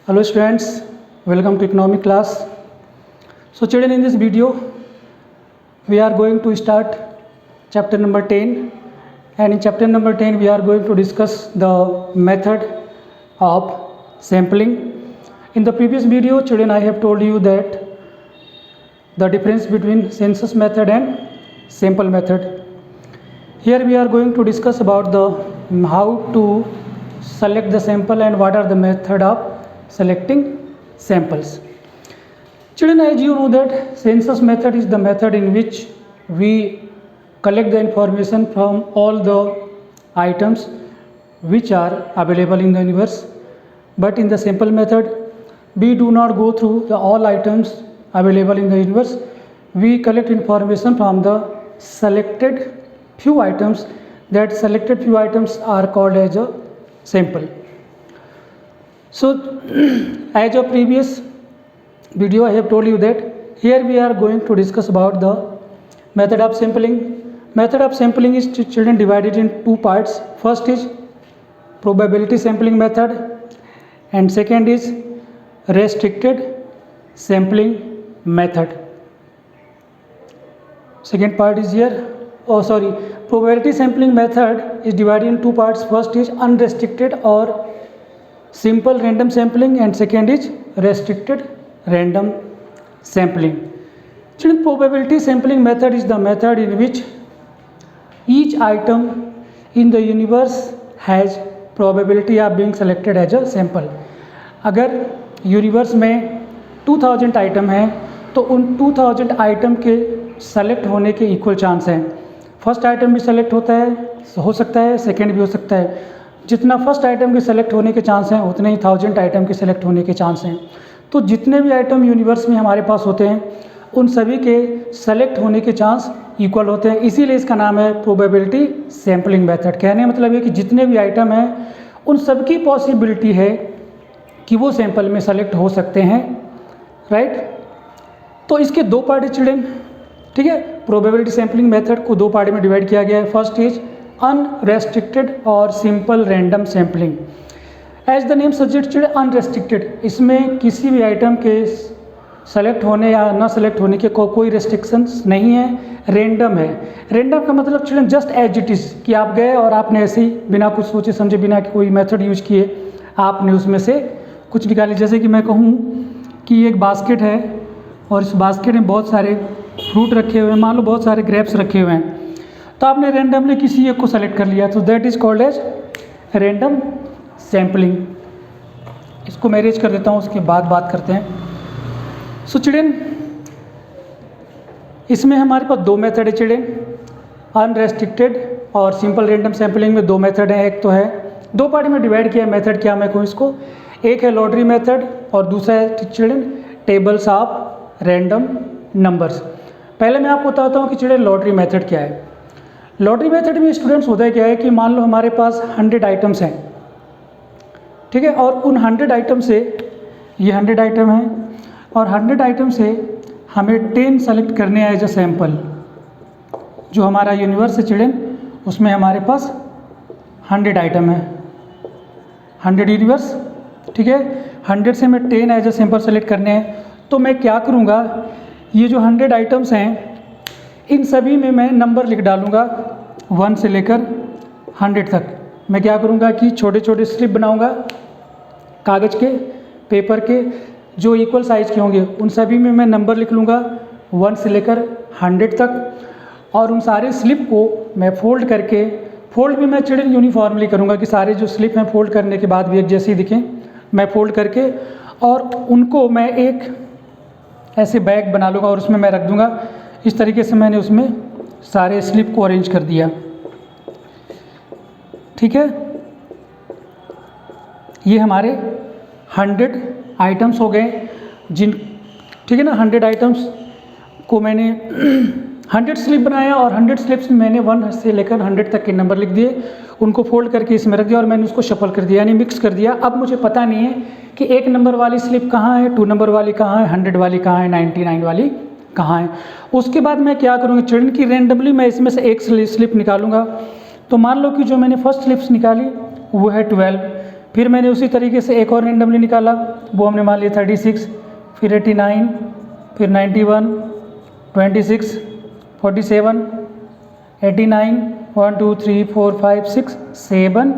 Hello students, welcome to economic class. So children, in this video we are going to start chapter number 10, and in chapter number 10 we are going to discuss the method of sampling. In the previous video children, I have told you that the difference between census method and sample method. Here we are going to discuss about the how to select the sample and what are the method of selecting samples. Children, as you know that census method is the method in which we collect the information from all the items which are available in the universe, but in the sample method we do not go through the all items available in the universe. We collect information from the selected few items. That selected few items are called as a sample. So as a previous video I have told you that here we are going to discuss about the method of sampling. Method of sampling is children divided in two parts. First is probability sampling method and second is restricted sampling method. Second part is here. Probability sampling method is divided in two parts. First is unrestricted or simple random sampling and second is restricted random sampling. Children, probability sampling method is the method in which each item in the universe has probability of being selected as a sample. अगर universe में 2000 item हैं तो उन 2000 item के select होने के equal chance हैं. First item भी सेलेक्ट होता है, हो सकता है, सेकंड भी हो सकता है. जितना फर्स्ट आइटम के सेलेक्ट होने के चांस हैं उतने ही 1000 आइटम के सेलेक्ट होने के चांस हैं. तो जितने भी आइटम यूनिवर्स में हमारे पास होते हैं उन सभी के सेलेक्ट होने के चांस इक्वल होते हैं. इसीलिए इसका नाम है प्रोबेबिलिटी सैम्पलिंग मेथड. कहने का मतलब है कि जितने भी आइटम हैं उन सबकी पॉसिबिलिटी है कि वो सैंपल में सेलेक्ट हो सकते हैं. राइट. तो इसके दो पार्ट है चिल्ड्रन. ठीक है. प्रोबेबिलिटी सैम्पलिंग मेथड को दो पार्ट में डिवाइड किया गया है. फर्स्ट इज अनरेस्ट्रिक्टेड और simple random sampling. As the name suggest unrestricted, इसमें किसी भी आइटम के सेलेक्ट होने या ना सेलेक्ट होने के कोई रेस्ट्रिक्शंस नहीं है. रैंडम है. रैंडम का मतलब children just as it is कि आप गए और आपने ऐसे ही बिना कुछ सोचे समझे, बिना कोई मेथड यूज किए आपने उसमें से कुछ निकाले. जैसे कि मैं कहूँ कि एक बास्केट है और इस बास्केट में बहुत सारे फ्रूट रखे हुए हैं, मान लो बहुत सारे ग्रेप्स रखे हुए हैं, तो आपने रैंडमली किसी एक को सेलेक्ट कर लिया, तो that is called as random sampling. इसको मैं अरेंज कर देता हूँ, उसके बाद बात करते हैं. सो चिल्ड्रन, इसमें हमारे पास दो मेथड है चिल्ड्रन. अनरेस्ट्रिक्टेड और सिंपल रैंडम सैम्पलिंग में दो मेथड हैं. एक तो है दो पार्ट में डिवाइड किया मेथड. क्या मैं कहूँ इसको, एक है लॉटरी मेथड और दूसरा है children tables of random numbers. पहले मैं आपको बताता हूँ कि चिल्ड्रन लॉटरी मेथड क्या है. लॉटरी मेथड में स्टूडेंट्स होता है क्या है कि मान लो हमारे पास 100 आइटम्स हैं. ठीक है. और उन 100 आइटम से, ये 100 आइटम हैं और 100 आइटम से हमें 10 सेलेक्ट करने हैं एज अ सैम्पल. जो हमारा यूनिवर्स है चिल्ड्रन, उसमें हमारे पास 100 आइटम है, 100 यूनिवर्स. ठीक है. 100 से मैं 10 एज अ सैम्पल सेलेक्ट करने हैं. तो मैं क्या करूँगा, ये जो 100 आइटम्स हैं इन सभी में मैं नंबर लिख डालूँगा 1 से लेकर 100 तक. मैं क्या करूँगा कि छोटे छोटे स्लिप बनाऊँगा कागज़ के, पेपर के, जो इक्वल साइज़ के होंगे उन सभी में मैं नंबर लिख लूँगा 1 से लेकर 100 तक. और उन सारे स्लिप को मैं फोल्ड करके, फोल्ड भी मैं चिल्ड्रन यूनिफॉर्मली करूँगा कि सारे जो स्लिप हैं फोल्ड करने के बाद भी एक जैसे ही दिखें. मैं फोल्ड करके और उनको मैं एक ऐसे बैग बना लूँगा और उसमें मैं रख दूँगा. इस तरीके से मैंने उसमें सारे स्लिप को अरेंज कर दिया. ठीक है. ये हमारे 100 आइटम्स हो गए जिन, ठीक है ना. 100 आइटम्स को मैंने 100 स्लिप बनाया और 100 स्लिप्स में मैंने 1 से लेकर 100 तक के नंबर लिख दिए. उनको फोल्ड करके इसमें रख दिया और मैंने उसको शफल कर दिया, यानी मिक्स कर दिया. अब मुझे पता नहीं है कि 1 नंबर वाली स्लिप कहाँ है, 2 नंबर वाली कहाँ है, 100 वाली कहाँ है, 99 वाली कहाँ है. उसके बाद मैं क्या करूँगा चिल्ड्रन की रैंडमली मैं इसमें से एक स्लिप निकालूंगा. तो मान लो कि जो मैंने फर्स्ट स्लिप्स निकाली वो है 12. फिर मैंने उसी तरीके से एक और रेंडमली निकाला, वो हमने मान लिया 36, फिर 89, फिर 91, 26, 47, 89, 1 2 3 4 5 6 7,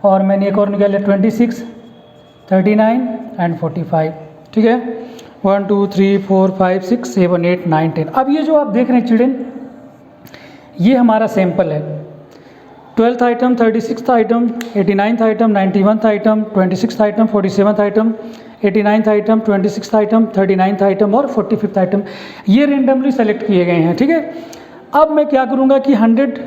और मैंने एक और निकाला 26, 39 एंड 45। ठीक है, 1 2 3 4 5 6 7 8 9 10। अब ये जो आप देख रहे हैं चिल्ड्रन, ये हमारा सैंपल है। 12th item, 36th item, 89th item, 91th item, 26th item, 47th item, 89th item, 26th item, 39th item और 45th आइटम, ये रेंडमली सेलेक्ट किए गए हैं। ठीक है, अब मैं क्या करूँगा कि 100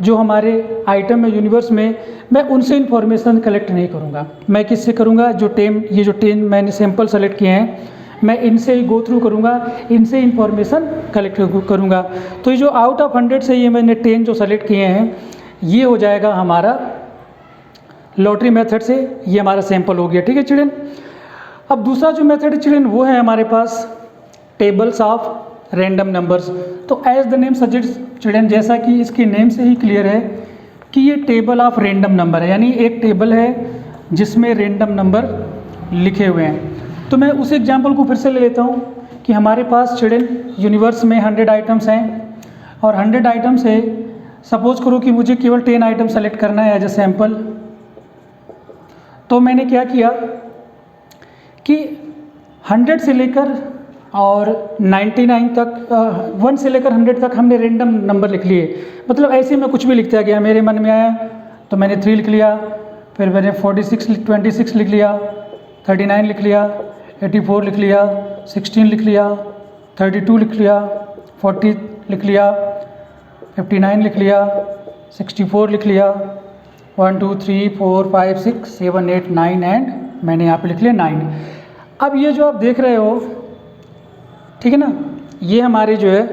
जो हमारे आइटम है यूनिवर्स में, मैं उनसे इन्फॉर्मेशन कलेक्ट नहीं करूँगा। मैं किससे करूँगा, ये जो 10 मैंने सैंपल सेलेक्ट किए हैं, मैं इनसे ही गो थ्रू करूँगा, इनसे इन्फॉर्मेशन कलेक्ट करूँगा। तो ये जो आउट ऑफ 100 से ये मैंने 10 जो सेलेक्ट किए हैं, ये हो जाएगा हमारा लॉटरी मेथड से, ये हमारा सैंपल हो गया। ठीक है चिल्ड्रन, अब दूसरा जो मेथड है चिल्ड्रन, वो है हमारे पास टेबल्स ऑफ रैंडम नंबर्स। तो as the name suggest children, जैसा कि इसके नेम से ही क्लियर है कि ये टेबल ऑफ रैंडम नंबर है, यानी एक टेबल है जिसमें रैंडम नंबर लिखे हुए हैं। तो मैं उस एग्जाम्पल को फिर से ले लेता हूँ कि हमारे पास चिल्ड्रन यूनिवर्स में 100 आइटम्स हैं, और 100 आइटम से सपोज करो कि मुझे केवल 10 आइटम सेलेक्ट करना है एज ए सैम्पल। तो मैंने क्या किया कि 100 से लेकर और 99 तक, 1 से लेकर 100 तक हमने रैंडम नंबर लिख लिए। मतलब ऐसे में कुछ भी लिखता गया, मेरे मन में आया तो मैंने 3 लिख लिया, फिर मैंने 26 लिख लिया, 39 लिख लिया, 84 लिख लिया, 16 लिख लिया, 32 लिख लिया, 40 लिख लिया, 59 लिख लिया, 64 लिख लिया, 1 2 3 4 5 6 7 8 9 एंड मैंने यहाँ पे लिख लिया 9। अब ये जो आप देख रहे हो, ठीक है ना, ये हमारे जो है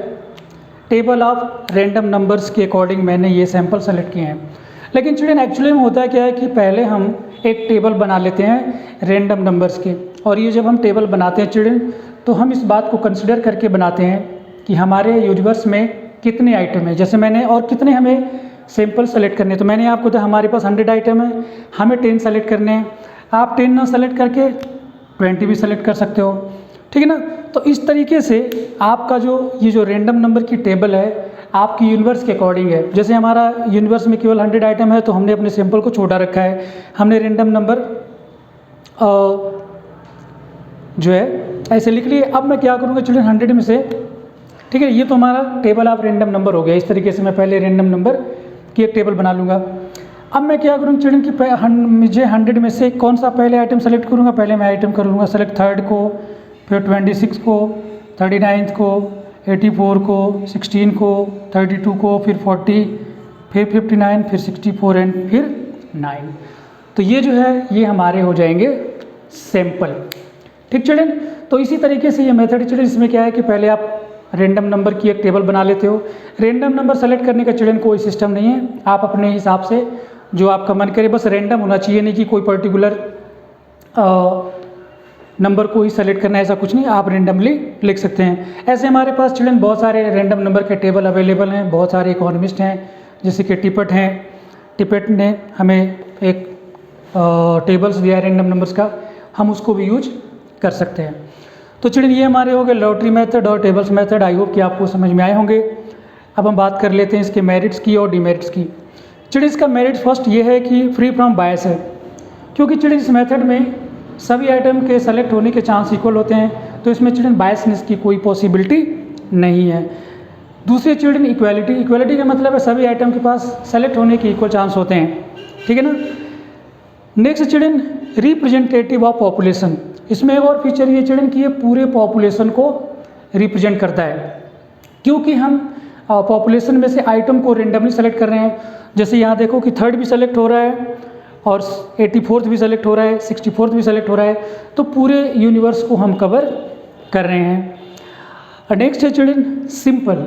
टेबल ऑफ रैंडम नंबर्स के अकॉर्डिंग मैंने ये सैंपल सेलेक्ट किए हैं। लेकिन चिल्ड्रन एक्चुअली में होता क्या है कि पहले हम एक टेबल बना लेते हैं रैंडम नंबर्स के, और ये जब हम टेबल बनाते हैं चिल्ड्रन, तो हम इस बात को कंसिडर करके बनाते हैं कि हमारे यूनिवर्स में कितने आइटम है, जैसे मैंने, और कितने हमें सैंपल सेलेक्ट करने हैं। तो मैंने आपको तो हमारे पास 100 आइटम है, हमें 10 सेलेक्ट करने हैं। आप 10 ना सेलेक्ट करके 20 भी सेलेक्ट कर सकते हो। ठीक है ना, तो इस तरीके से आपका जो ये जो रैंडम नंबर की टेबल है आपकी यूनिवर्स के अकॉर्डिंग है। जैसे हमारा यूनिवर्स में केवल 100 आइटम है, तो हमने अपने सैंपल को छोटा रखा है, हमने रैंडम नंबर जो है ऐसे लिख लिए। अब मैं क्या करूँगा चिल्ड्रन, 100 में से, ठीक है, ये तो हमारा टेबल ऑफ रैंडम नंबर हो गया। इस तरीके से मैं पहले रैंडम नंबर की एक टेबल बना लूँगा। अब मैं क्या करूँगा चिल्ड्रन कि मुझे 100 में से कौन सा पहले आइटम सेलेक्ट करूँगा। पहले मैं आइटम करूँगा सेलेक्ट 3rd को, फिर 26 को, 39 को, 84 को, 16 को, 32 को, फिर 40, फिर 59, फिर 64 एंड फिर 9। तो ये जो है ये हमारे हो जाएंगे सैंपल। ठीक चिल्ड्रन, तो इसी तरीके से ये मेथड चिल्ड्रन, इसमें क्या है कि पहले आप रैंडम नंबर की एक टेबल बना लेते हो। रैंडम नंबर सेलेक्ट करने का चिल्ड्रन कोई सिस्टम नहीं है, आप अपने हिसाब से जो आपका मन करे, बस रैंडम होना चाहिए, नहीं कि कोई पर्टिकुलर नंबर को ही सेलेक्ट करना है, ऐसा कुछ नहीं, आप रैंडमली लिख सकते हैं। ऐसे हमारे पास चिल्ड्रन बहुत सारे रैंडम नंबर के टेबल अवेलेबल हैं। बहुत सारे इकोनॉमिस्ट हैं जैसे कि टिपेट हैं, टिपेट ने हमें एक टेबल्स दिया है रैंडम नंबर्स का, हम उसको भी यूज कर सकते हैं। तो चिल्ड्रन ये हमारे हो गए लॉटरी मेथड और टेबल्स मेथड। आई होप कि आपको समझ में आए होंगे। अब हम बात कर लेते हैं इसके मेरिट्स की और डिमेरिट्स की। चिल्ड्रन इसका मेरिट फर्स्ट ये है कि फ्री फ्रॉम बायस है, क्योंकि चिल्ड्रन इस मेथड में सभी आइटम के सेलेक्ट होने के चांस इक्वल होते हैं, तो इसमें चिल्ड्रन बायसनेस की कोई पॉसिबिलिटी नहीं है। दूसरे चिल्ड्रन इक्वालिटी, इक्वालिटी का मतलब है सभी आइटम के पास सेलेक्ट होने के इक्वल चांस होते हैं। ठीक है ना। Next children representative of population, इसमें एक और फीचर ये चिल्ड्रन कि ये पूरे पॉपुलेशन को रिप्रेजेंट करता है, क्योंकि हम पॉपुलेशन में से आइटम को रेंडमली सेलेक्ट कर रहे हैं। जैसे यहाँ देखो कि 3rd भी सेलेक्ट हो रहा है और 84th भी सेलेक्ट हो रहा है, 64th भी सेलेक्ट हो रहा है, तो पूरे यूनिवर्स को हम कवर कर रहे हैं। नेक्स्ट है चिल्ड्रन सिंपल,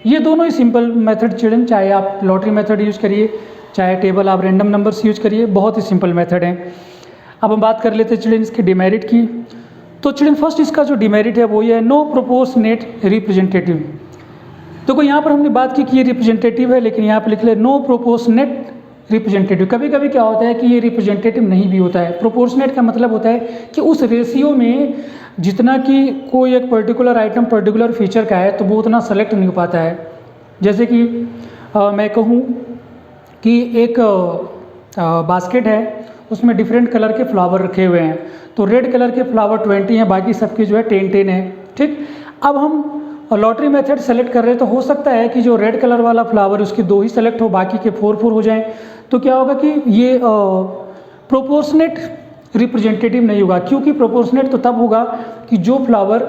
ये दोनों ही सिंपल मेथड चिल्ड्रन, चाहे आप लॉटरी मेथड यूज करिए चाहे टेबल आप रैंडम नंबर्स यूज करिए, बहुत ही सिंपल मेथड है। अब हम बात कर लेते हैं चिल्ड्रन इसके डिमेरिट की। तो चिल्ड्रन फर्स्ट इसका जो डिमेरिट है वो ये है नो प्रोपोर्शनेट रिप्रेजेंटेटिव। देखो यहाँ पर हमने बात की कि ये रिप्रेजेंटेटिव है, लेकिन यहाँ पर लिख ले नो प्रोपोर्शनेट रिप्रेजेंटेटिव। कभी कभी क्या होता है कि ये रिप्रेजेंटेटिव नहीं भी होता है। प्रोपोर्शनेट का मतलब होता है कि उस रेशियो में जितना कि कोई एक पर्टिकुलर आइटम पर्टिकुलर फीचर का है तो वो उतना सेलेक्ट नहीं हो पाता है। जैसे कि मैं कहूँ कि एक बास्केट है, उसमें डिफरेंट कलर के फ्लावर रखे हुए हैं, तो रेड कलर के फ्लावर 20 हैं, बाकी सबके जो है 10 है, ठीक। अब हम लॉटरी मेथड सेलेक्ट कर रहे हैं तो हो सकता है कि जो रेड कलर वाला फ्लावर उसके 2 ही सेलेक्ट हो, बाकी के 4 हो जाएं। तो क्या होगा कि ये प्रोपोर्शनेट रिप्रेजेंटेटिव नहीं होगा, क्योंकि प्रोपोर्शनेट तो तब होगा कि जो फ्लावर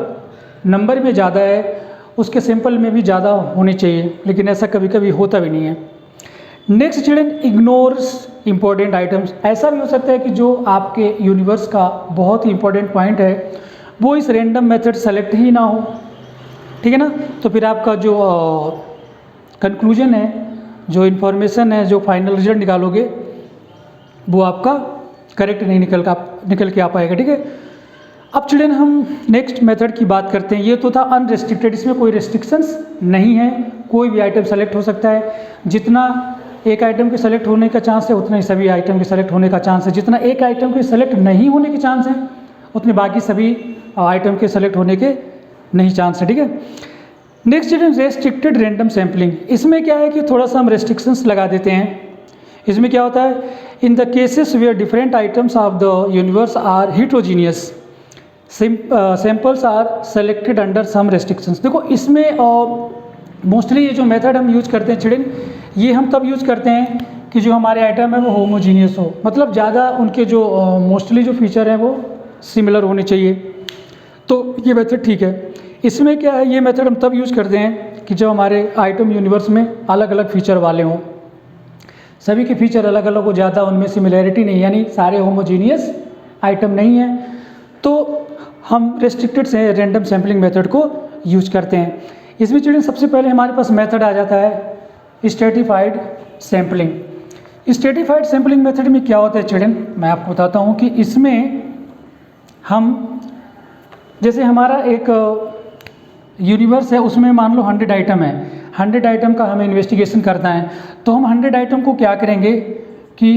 नंबर में ज़्यादा है उसके सैंपल में भी ज़्यादा होने चाहिए, लेकिन ऐसा कभी कभी होता भी नहीं है। Next children, ignores important items. ऐसा भी हो सकता है कि जो आपके यूनिवर्स का बहुत ही इंपॉर्टेंट पॉइंट है वो इस रैंडम मेथड सेलेक्ट ही ना हो, ठीक है ना। तो फिर आपका जो कंक्लूजन है, जो इन्फॉर्मेशन है, जो फाइनल रिजल्ट निकालोगे वो आपका करेक्ट नहीं निकल के आ पाएगा, ठीक है। अब चिल्ड्रन हम नेक्स्ट मेथड की बात करते हैं। ये तो था अनरेस्ट्रिक्टेड, इसमें कोई रेस्ट्रिक्शंस नहीं है, कोई भी आइटम सेलेक्ट हो सकता है। जितना एक आइटम के सेलेक्ट होने का चांस है उतना ही सभी आइटम के सेलेक्ट होने का चांस है। जितना एक आइटम के सेलेक्ट नहीं होने के चांस है उतने बाकी सभी आइटम के सेलेक्ट होने के नहीं चांस है, ठीक है। Next children, restricted random sampling. इसमें क्या है कि थोड़ा सा हम रेस्ट्रिक्शंस लगा देते हैं। इसमें क्या होता है, in the cases where different items of the universe are heterogeneous samples are selected under some restrictions. देखो इसमें मोस्टली ये जो मेथड हम यूज करते हैं चिल्ड्रन, ये हम तब यूज करते हैं कि जो हमारे आइटम है वो होमोजीनियस हो, मतलब ज़्यादा उनके जो मोस्टली जो फीचर हैं वो सिमिलर होने चाहिए, तो ये मेथड ठीक है। इसमें क्या है, ये मेथड हम तब यूज़ करते हैं कि जब हमारे आइटम यूनिवर्स में अलग अलग फीचर वाले हों, सभी के फीचर अलग अलग हो, ज़्यादा उनमें सिमिलैरिटी नहीं, यानी सारे होमोजीनियस आइटम नहीं है, तो हम रेस्ट्रिक्टेड से रैंडम सैम्पलिंग मेथड को यूज करते हैं। इसमें चिल्ड्रन सबसे पहले हमारे पास मेथड आ जाता है stratified sampling. Stratified sampling method में क्या होता है चिल्ड्रन, मैं आपको बताता हूँ कि इसमें हम जैसे हमारा एक यूनिवर्स है, उसमें मान लो 100 आइटम है, 100 आइटम का हमें इन्वेस्टिगेशन करना है, तो हम 100 आइटम को क्या करेंगे कि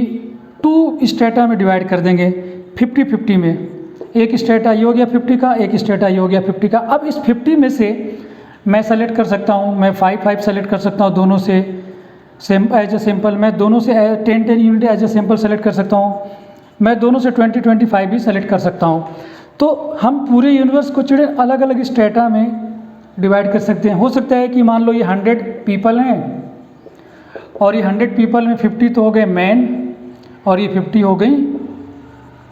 2 स्ट्रेटा में डिवाइड कर देंगे 50-50 में। एक स्ट्रेटा ये हो गया 50 का, एक स्ट्रेटा ये हो गया 50 का। अब इस 50 में से मैं सेलेक्ट कर सकता हूँ, मैं 5 सेलेक्ट कर सकता हूँ दोनों से एज ए सैम्पल, मैं दोनों से 10 unit as a sample select कर सकता हूँ, मैं दोनों से 20-25 भी सेलेक्ट कर सकता हूँ। तो हम पूरे यूनिवर्स को चिल्ड्रन अलग अलग स्ट्रेटा में डिवाइड कर सकते हैं। हो सकता है कि मान लो ये 100 पीपल हैं और ये 100 पीपल में 50 तो हो गए मैन और ये 50 हो गई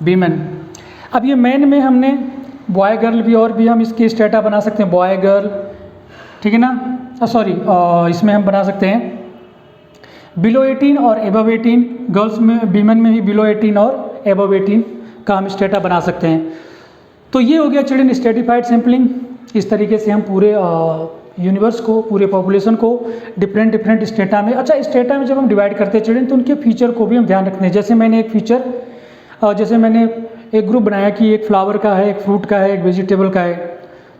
वीमेन। अब ये मैन में हमने बॉय गर्ल भी और भी हम इसके स्ट्रेटा बना सकते हैं, बॉय गर्ल, ठीक है ना, सॉरी इसमें हम बना सकते हैं बिलो 18 और एबव 18, गर्ल्स में वीमेन में भी बिलो 18 और एबव 18 का हम स्ट्रेटा बना सकते हैं। तो ये हो गया चिल्ड्रन स्ट्रेटिफाइड सैम्पलिंग। इस तरीके से हम पूरे यूनिवर्स को, पूरे पॉपुलेशन को डिफरेंट स्टेटा में, अच्छा स्टेटा में जब हम डिवाइड करते हैं चिल्ड्रन तो उनके फीचर को भी हम ध्यान रखते हैं। जैसे मैंने एक फीचर, जैसे मैंने एक ग्रुप बनाया कि एक फ्लावर का है, एक फ्रूट का है, एक वेजिटेबल का है,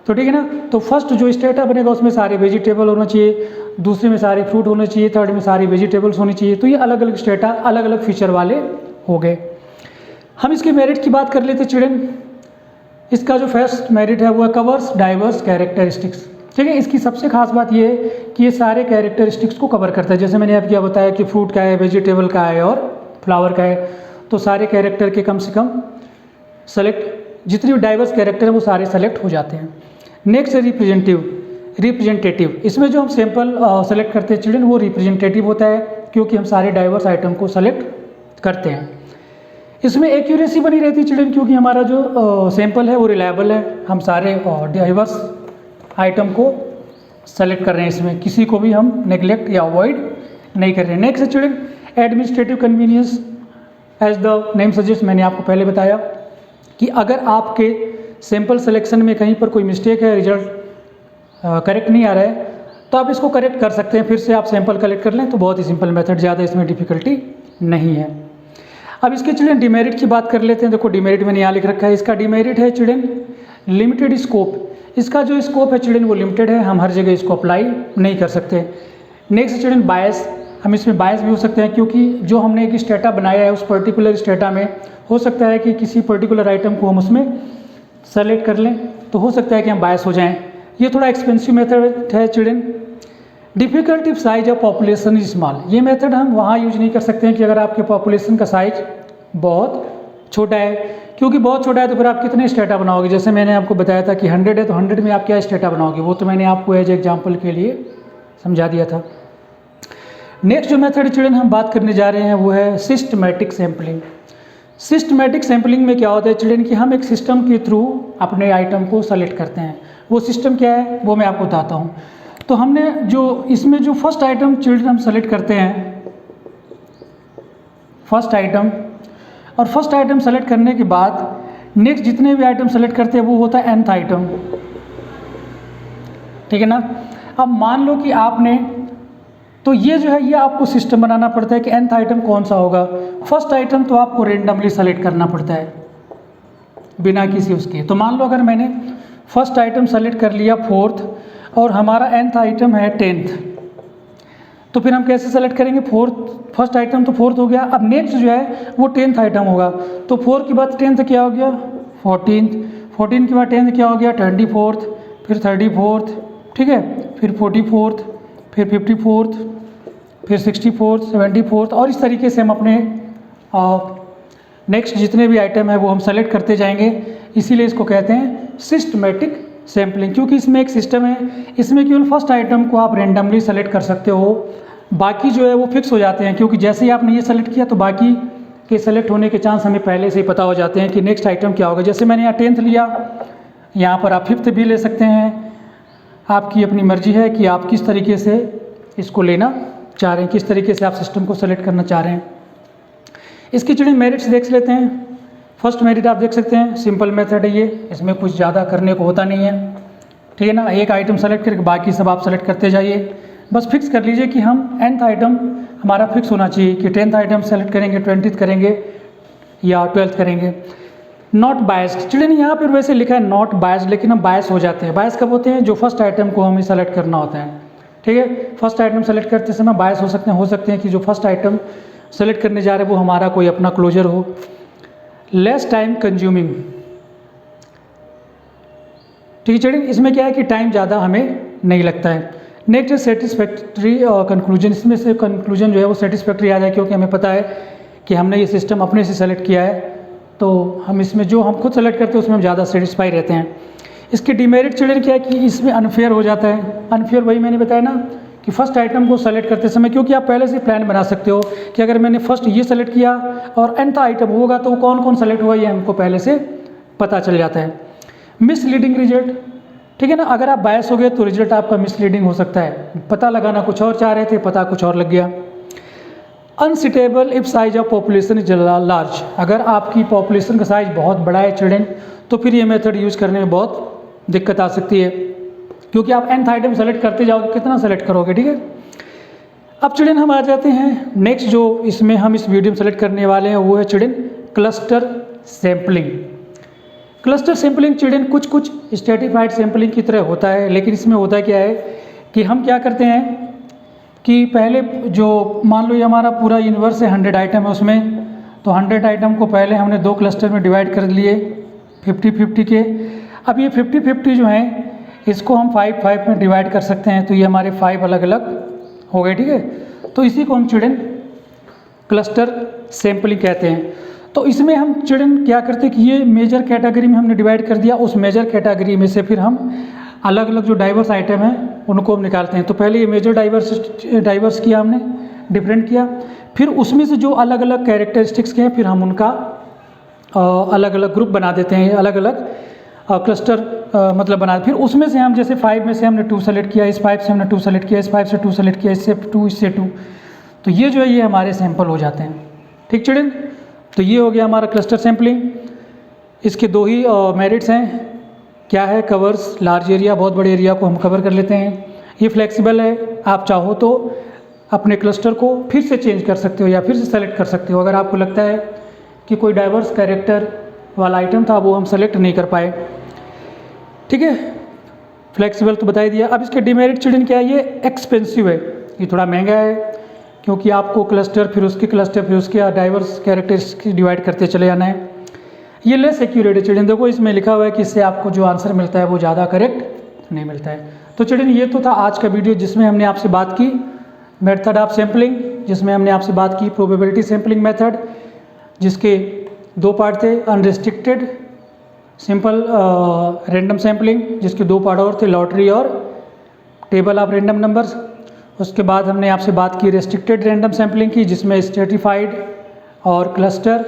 तो ठीक है ना। तो फर्स्ट जो स्टेटा बनेगा उसमें सारे वेजिटेबल होना चाहिए, दूसरे में सारे फ्रूट होने चाहिए, थर्ड में सारी वेजिटेबल्स होनी चाहिए। तो ये अलग अलग स्टेटा अलग अलग फीचर वाले हो गए। हम इसके मेरिट की बात कर लेते चिल्ड्रन। इसका जो फर्स्ट मेरिट है वो कवर्स डाइवर्स कैरेक्टरिस्टिक्स, ठीक है। इसकी सबसे खास बात ये है कि ये सारे कैरेक्टरिस्टिक्स को कवर करता है। जैसे मैंने आपको क्या बताया कि फ्रूट का है, वेजिटेबल का है और फ्लावर का है, तो सारे कैरेक्टर के कम से कम सेलेक्ट, जितने भी डाइवर्स कैरेक्टर हैं वो सारे सेलेक्ट हो जाते हैं। नेक्स्ट है रिप्रेजेंटेटिव। इसमें जो हम सैंपल सेलेक्ट करते हैं चिल्ड्रन वो रिप्रेजेंटेटिव होता है, क्योंकि हम सारे डाइवर्स आइटम को सेलेक्ट करते हैं। इसमें एक्यूरेसी बनी रहती है चिल्ड्रन, क्योंकि हमारा जो सैंपल है वो रिलायबल है, हम सारे डाइवर्स आइटम को सेलेक्ट कर रहे हैं, इसमें किसी को भी हम नेग्लेक्ट या अवॉइड नहीं कर रहे हैं। नेक्स्ट है children administrative convenience. As the name suggest, मैंने आपको पहले बताया कि अगर आपके सैंपल सिलेक्शन में कहीं पर कोई मिस्टेक है, रिजल्ट करेक्ट नहीं आ रहा है, तो आप इसको करेक्ट कर सकते हैं, फिर से आप सैंपल कलेक्ट कर लें, तो बहुत ही सिंपल मेथड, ज़्यादा इसमें डिफ़िकल्टी नहीं है। अब इसके चिल्ड्रन डिमेरिट की बात कर लेते हैं। देखो डिमेरिट मैंने यहाँ लिख रखा है। इसका डिमेरिट है चिल्ड्रन लिमिटेड स्कोप। इसका जो स्कोप है चिल्ड्रन वो लिमिटेड है, हम हर जगह इसको अप्लाई नहीं कर सकते। नेक्स्ट चिल्ड्रन बायस। हम इसमें बायस भी हो सकते हैं, क्योंकि जो हमने एक स्टेटा बनाया है उस पर्टिकुलर स्टेटा में हो सकता है कि किसी पर्टिकुलर आइटम को हम उसमें सेलेक्ट कर लें, तो हो सकता है कि हम बायस हो जाएं। ये थोड़ा एक्सपेंसिव मेथड है children. Difficult if size of population is small, ये मेथड हम वहाँ यूज नहीं कर सकते हैं कि अगर आपके पॉपुलेशन का साइज बहुत छोटा है, क्योंकि बहुत छोटा है तो फिर आप कितने स्टेटा बनाओगे। जैसे मैंने आपको बताया था कि 100 है तो 100 में आप क्या स्टेटा बनाओगे, वो तो मैंने आपको एज एग्जाम्पल के लिए समझा दिया था। नेक्स्ट जो मेथड चिल्ड्रन हम बात करने जा रहे हैं वो है सिस्टमेटिक सैम्पलिंग। सिस्टमेटिक सैम्पलिंग में क्या होता है चिल्ड्रन कि हम एक सिस्टम के थ्रू अपने आइटम को सेलेक्ट करते हैं। वो सिस्टम क्या है वो मैं आपको बताता हूँ। तो हमने जो इसमें जो फर्स्ट आइटम चिल्ड्रन हम सेलेक्ट करते हैं, फर्स्ट आइटम, और फर्स्ट आइटम सेलेक्ट करने के बाद नेक्स्ट जितने भी आइटम सेलेक्ट करते हैं वो होता है nth आइटम, ठीक है ना। अब मान लो कि आपने, तो ये जो है ये आपको सिस्टम बनाना पड़ता है कि nth आइटम कौन सा होगा। फर्स्ट आइटम तो आपको रेंडमली सेलेक्ट करना पड़ता है बिना किसी उसके। तो मान लो अगर मैंने फर्स्ट आइटम सेलेक्ट कर लिया 4th और हमारा nth आइटम है 10th, तो फिर हम कैसे सेलेक्ट करेंगे, फर्स्ट आइटम तो 4th हो गया, अब नेक्स्ट जो है वो 10th आइटम होगा। तो 4 के बाद 10th क्या हो गया 14th, 14 के बाद 10th क्या हो गया 24th, फिर 34th, ठीक है, फिर 44th, फिर 54th, फिर 64th, 74th, और इस तरीके से हम अपने नेक्स्ट जितने भी आइटम है वो हम सेलेक्ट करते जाएंगे। इसीलिए इसको कहते हैं सिस्टमेटिक सैम्पलिंग, क्योंकि इसमें एक सिस्टम है। इसमें केवल फर्स्ट आइटम को आप रेंडमली सेलेक्ट कर सकते हो, बाकी जो है वो फिक्स हो जाते हैं, क्योंकि जैसे ही आपने ये सेलेक्ट किया तो बाकी के सेलेक्ट होने के चांस हमें पहले से ही पता हो जाते हैं कि नेक्स्ट आइटम क्या होगा। जैसे मैंने यहाँ 10th लिया, यहाँ पर आप 5th भी ले सकते हैं, आपकी अपनी मर्जी है कि आप किस तरीके से इसको लेना चाह रहे हैं, किस तरीके से आप सिस्टम को सेलेक्ट करना चाह रहे हैं। इसकी चिड़िया मेरिट्स देख लेते हैं। फर्स्ट मेरिट आप देख सकते हैं, सिंपल मेथड है ये, इसमें कुछ ज़्यादा करने को होता नहीं है, ठीक है ना। एक आइटम सेलेक्ट करके बाकी सब आप सेलेक्ट करते जाइए। बस फिक्स कर लीजिए कि हम nth आइटम हमारा फिक्स होना चाहिए कि 10th आइटम सेलेक्ट करेंगे, 20th करेंगे या 12th करेंगे। नॉट बायस्ड, चिल्ड्रन यहाँ पर वैसे लिखा है नॉट बायस्ड, लेकिन हम बायस हो जाते हैं। बायस कब होते हैं, जो फर्स्ट आइटम को हमें सेलेक्ट करना होता है, ठीक है। फर्स्ट आइटम सेलेक्ट करते समय बायस हो सकते हैं कि जो फर्स्ट आइटम सेलेक्ट करने जा रहे हैं वो हमारा कोई अपना क्लोजर हो। लेस टाइम कंज्यूमिंग, ठीक है चिल्ड्रन, इसमें क्या है कि टाइम ज़्यादा हमें नहीं लगता है। नेक्स्ट सेटिस्फैक्ट्री कंक्लूजन, इसमें से कंक्लूजन जो है वो सेटिस्फैक्ट्री आ जाए, क्योंकि हमें पता है कि हमने ये सिस्टम अपने से सेलेक्ट किया है, तो हम इसमें जो हम खुद सेलेक्ट करते हैं उसमें हम ज़्यादा सेटिस्फाई रहते हैं। इसके डिमेरिट चिल्ड्रन क्या है कि इसमें अनफेयर हो जाता है। अनफेयर वही मैंने बताया ना कि फर्स्ट आइटम को सेलेक्ट करते समय, क्योंकि आप पहले से प्लान बना सकते हो कि अगर मैंने फर्स्ट ये सेलेक्ट किया और nth आइटम होगा तो कौन कौन सेलेक्ट हुआ ये हमको पहले से पता चल जाता है। मिसलीडिंग रिजल्ट, ठीक है ना, अगर आप बायस हो गए तो रिजल्ट आपका मिसलीडिंग हो सकता है, पता लगाना कुछ और चाह रहे थे, पता कुछ और लग गया। Unsuitable if size of population is large, अगर आपकी पॉपुलेशन का साइज बहुत बड़ा है चिल्ड्रन, तो फिर ये मेथड यूज़ करने में बहुत दिक्कत आ सकती है, क्योंकि आप nth आइटम सेलेक्ट करते जाओगे, कितना सेलेक्ट करोगे, ठीक है। अब चिल्ड्रन हम आ जाते हैं नेक्स्ट जो इसमें हम इस वीडियो में सेलेक्ट करने वाले हैं वो है children cluster sampling. Cluster sampling children कुछ स्ट्रेटिफाइड सैम्पलिंग की तरह होता है, लेकिन इसमें होता क्या है कि हम क्या करते हैं कि पहले जो मान लो ये हमारा पूरा यूनिवर्स है, 100 आइटम है उसमें, तो 100 आइटम को पहले हमने 2 क्लस्टर में डिवाइड कर लिए 50-50 के। अब ये 50-50 जो हैं इसको हम 5-5 में डिवाइड कर सकते हैं, तो ये हमारे 5 अलग अलग हो गए, ठीक है। तो इसी को हम चिल्ड्रन क्लस्टर सैम्पलिंग कहते हैं। तो इसमें हम चिल्ड्रन क्या करते हैं कि ये मेजर कैटेगरी में हमने डिवाइड कर दिया, उस मेजर कैटेगरी में से फिर हम अलग अलग जो डाइवर्स आइटम हैं उनको हम निकालते हैं। तो पहले ये मेजर डाइवर्स किया हमने, डिफरेंट किया, फिर उसमें से जो अलग अलग कैरेक्टरिस्टिक्स के हैं फिर हम उनका अलग अलग ग्रुप बना देते हैं, अलग अलग क्लस्टर मतलब बना, फिर उसमें से हम जैसे 5 में से हमने 2 सेलेक्ट किया, इस 5 से हमने 2 सेलेक्ट किया, इस 5 से 2 सेलेक्ट किया, इससे 2, इससे 2, तो ये जो है ये हमारे सैंपल हो जाते हैं, ठीक चिल्ड्रन। तो ये हो गया हमारा क्लस्टर सैम्पलिंग। इसके 2 ही मेरिट्स हैं, क्या है, कवर्स लार्ज एरिया, बहुत बड़े एरिया को हम कवर कर लेते हैं। ये फ्लेक्सिबल है, आप चाहो तो अपने क्लस्टर को फिर से चेंज कर सकते हो या फिर से सेलेक्ट कर सकते हो। अगर आपको लगता है कि कोई डाइवर्स कैरेक्टर वाला आइटम था वो हम सेलेक्ट नहीं कर पाए, ठीक है। फ्लेक्सिबल तो बता ही दिया। अब इसके डिमेरिट चिल्ड्रन क्या है, ये एक्सपेंसिव है, ये थोड़ा महंगा है, क्योंकि आपको क्लस्टर फिर उसके डाइवर्स कैरेक्टरिस्टिक्स डिवाइड करते चले जाना है। ये लेस एक्यूरेट है चिल्ड्रन। देखो इसमें लिखा हुआ है कि इससे आपको जो आंसर मिलता है वो ज़्यादा करेक्ट नहीं मिलता है। तो चिल्ड्रन ये तो था आज का वीडियो जिसमें हमने आपसे बात की मेथड ऑफ सैम्पलिंग, जिसमें हमने आपसे बात की प्रोबेबिलिटी सैम्पलिंग मेथड, जिसके दो पार्ट थे, अनरिस्ट्रिक्टेड सिंपल रैंडम सैम्पलिंग जिसके दो पार्ट और थे, लॉटरी और टेबल ऑफ रैंडम नंबर्स। उसके बाद हमने आपसे बात की रेस्ट्रिक्टेड रैंडम सैम्पलिंग की, जिसमें स्ट्रेटिफाइड और क्लस्टर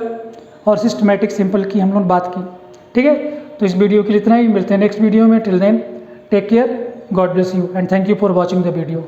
और सिस्टमैटिक सिंपल की हम लोग बात की। ठीक है, तो इस वीडियो के लिए इतना ही, मिलते हैं नेक्स्ट वीडियो में। Till then take care, God bless you and thank you for watching the video.